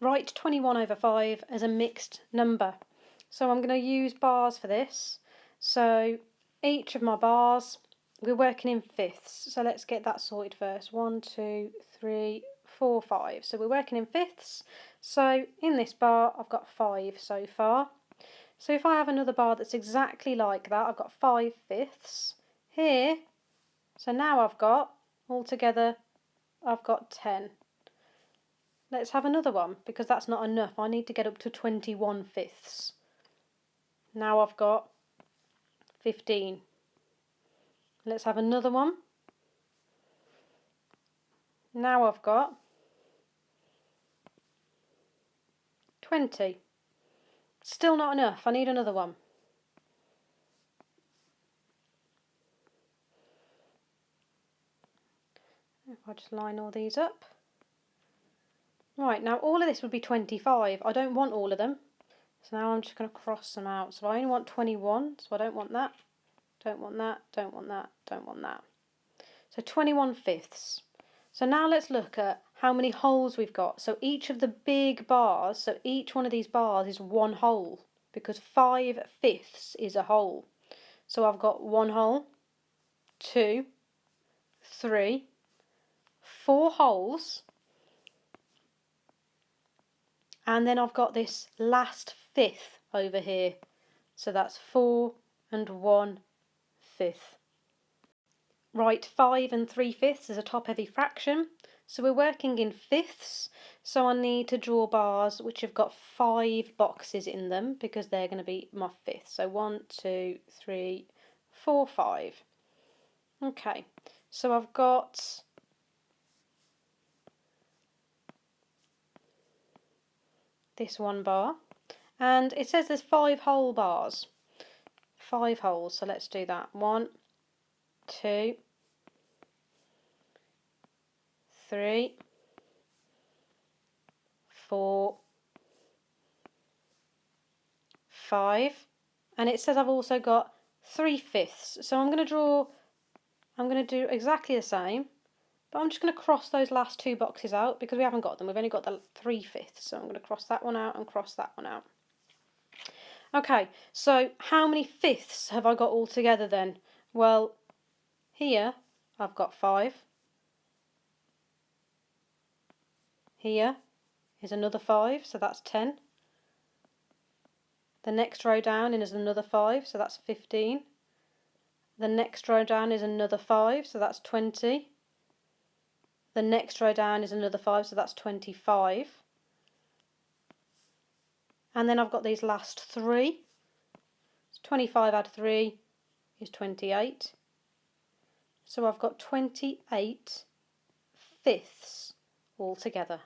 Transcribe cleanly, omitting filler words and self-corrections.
write 21 over 5 as a mixed number. So I'm going to use bars for this. So each of my bars, we're working in fifths. So let's get that sorted first. 1, 2, 3, 4, 5. So we're working in fifths. So in this bar, I've got 5 so far. So if I have another bar that's exactly like that, I've got 5 fifths here. So now I've got, altogether, I've got 10. Let's have another one, because that's not enough. I need to get up to 21 fifths. Now I've got 15. Let's have another one. Now I've got 20. Still not enough. I need another one. If I just line all these up. Right, now all of this would be 25. I don't want all of them. So now I'm just going to cross them out. So I only want 21, so I don't want that. Don't want that, don't want that, don't want that. So 21 fifths. So now let's look at how many holes we've got. So each of the big bars, so each one of these bars is one hole, because 5 fifths is a hole. So I've got 1 hole, 2, 3, 4 holes, and then I've got this last fifth over here. So that's 4 and 1 fifth. Write 5 and 3 fifths as a top-heavy fraction. So we're working in fifths, so I need to draw bars which have got 5 boxes in them, because they're going to be my fifths. So 1, 2, 3, 4, 5. Okay, so I've got this one bar, and it says there's 5 whole bars. 5 holes, so let's do that. 1, 2, 3, 4, 5, and it says I've also got 3 fifths. So I'm going to do exactly the same, but I'm just going to cross those last 2 boxes out, because we haven't got them. We've only got the 3 fifths, so I'm going to cross that one out and cross that one out. Okay, so how many fifths have I got all together then? Well, here I've got 5. Here is another 5, so that's 10. The next row down is another 5, so that's 15. The next row down is another 5, so that's 20. The next row down is another 5, so that's 25. And then I've got these last 3. So 25 add 3 is 28. So I've got 28 fifths altogether.